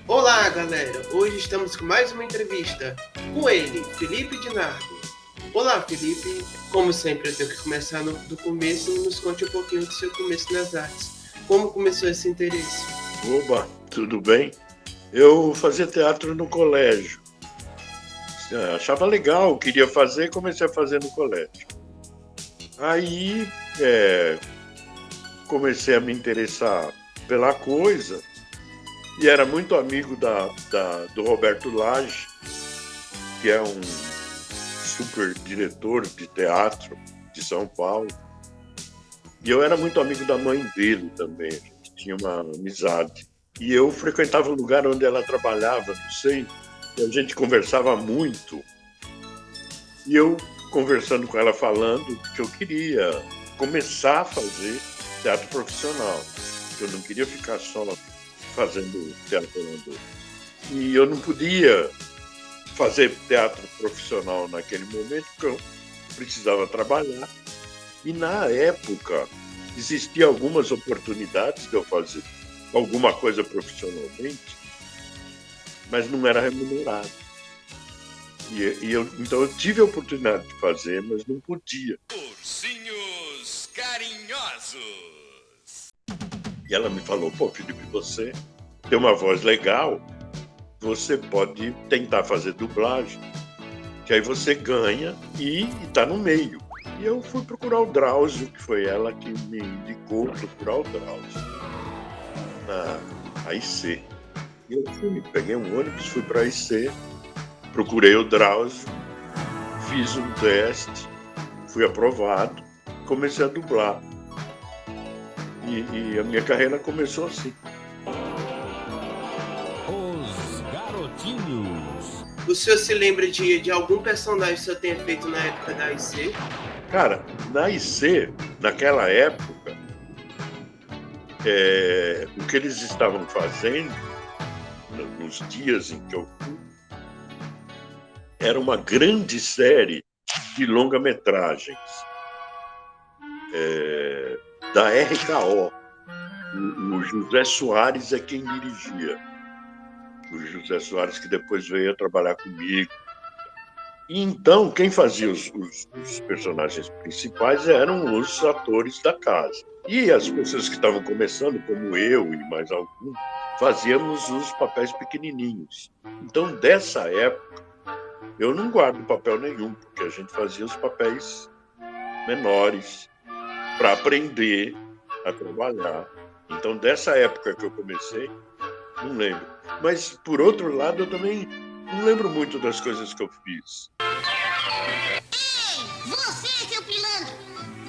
Olá, galera! Hoje estamos com mais uma entrevista com ele, Felipe Dinardo. Olá, Felipe. Como sempre, eu tenho que começar do começo. Nos conte um pouquinho do seu começo nas artes. Como começou esse interesse? Oba, tudo bem? Eu fazia teatro no colégio. Achava legal, queria fazer, comecei a fazer no colégio. Aí comecei a me interessar pela coisa e era muito amigo do Roberto Lage, que é um super diretor de teatro de São Paulo. E eu era muito amigo da mãe dele também, a gente tinha uma amizade. E eu frequentava o lugar onde ela trabalhava, não sei, e a gente conversava muito. E eu conversando com ela, falando que eu queria começar a fazer teatro profissional. Eu não queria ficar só fazendo teatro amador. E eu não podia fazer teatro profissional naquele momento, porque eu precisava trabalhar. E na época existiam algumas oportunidades de eu fazer alguma coisa profissionalmente, mas não era remunerado. Então eu tive a oportunidade de fazer, mas não podia. Ursinhos carinhosos. E ela me falou, pô, Felipe, você tem uma voz legal, você pode tentar fazer dublagem, que aí você ganha e está no meio. E eu fui procurar o Drauzio, que foi ela que me indicou procurar o Drauzio, na AIC. E eu peguei um ônibus, fui para a AIC, procurei o Drauzio, fiz um teste, fui aprovado, comecei a dublar. E a minha carreira começou assim. Os Garotinhos. O senhor se lembra de algum personagem que o senhor tenha feito na época da IC? Cara, na IC, naquela época, o que eles estavam fazendo, nos dias em que eu fui, era uma grande série de longa-metragens da RKO. O José Soares é quem dirigia. O José Soares, que depois veio a trabalhar comigo. E então, quem fazia os personagens principais eram os atores da casa. E as pessoas que estavam começando, como eu e mais alguns, fazíamos os papéis pequenininhos. Então, dessa época, eu não guardo papel nenhum, porque a gente fazia os papéis menores para aprender a trabalhar. Então, dessa época que eu comecei, não lembro. Mas, por outro lado, eu também não lembro muito das coisas que eu fiz. Ei, você, seu pilantra!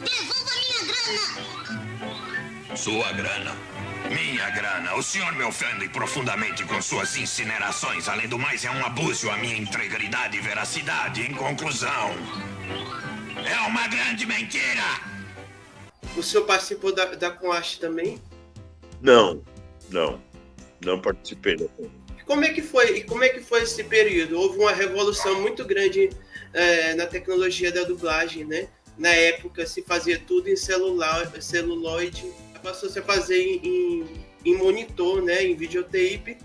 Devolva minha grana! Sua grana. Minha grana. O senhor me ofende profundamente com suas incinerações. Além do mais, é um abuso à minha integridade e veracidade. Em conclusão, é uma grande mentira! O senhor participou da Coache também? Não participei da Coache. Como é que foi esse período? Houve uma revolução muito grande na tecnologia da dublagem, né? Na época se fazia tudo em celuloide, passou-se a fazer em monitor, né? Em videotape,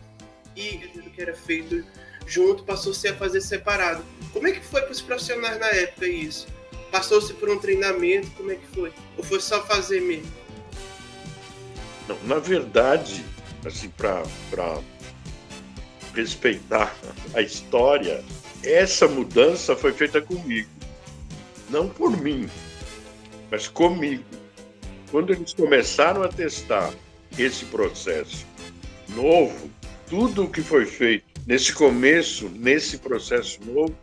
e o que era feito junto passou-se a fazer separado. Como é que foi para os profissionais na época isso? Passou-se por um treinamento, como é que foi? Ou foi só fazer mesmo? Não, na verdade, assim, para respeitar a história, essa mudança foi feita comigo. Não por mim, mas comigo. Quando eles começaram a testar esse processo novo, tudo o que foi feito nesse começo, nesse processo novo,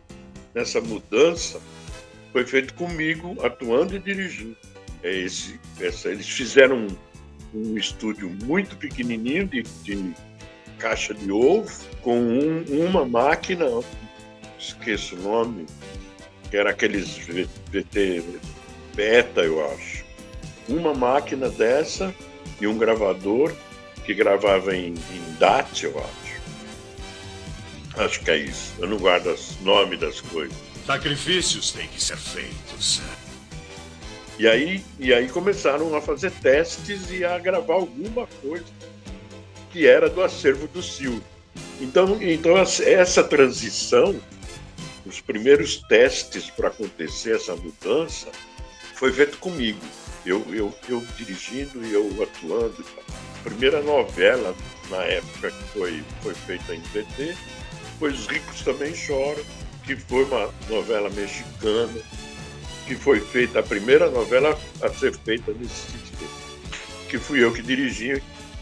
nessa mudança, foi feito comigo, atuando e dirigindo. Eles fizeram um estúdio muito pequenininho de caixa de ovo, com uma máquina, esqueço o nome, que era aqueles VT Beta, eu acho. Uma máquina dessa e um gravador que gravava em DAT, eu acho. Acho que é isso. Eu não guardo os nomes das coisas. Sacrifícios têm que ser feitos. E aí começaram a fazer testes e a gravar alguma coisa que era do acervo do Silvio. Então essa transição, os primeiros testes para acontecer essa mudança, foi feito comigo. Eu dirigindo e eu atuando. A primeira novela, na época, que foi feita em VT, foi Os Ricos Também Choram, que foi uma novela mexicana, que foi feita, a primeira novela a ser feita nesse sistema, que fui eu que dirigi,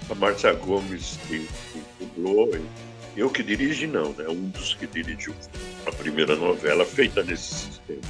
a Márcia Gomes que dublou. Eu que dirigi não, né? Um dos que dirigiu a primeira novela feita nesse sistema.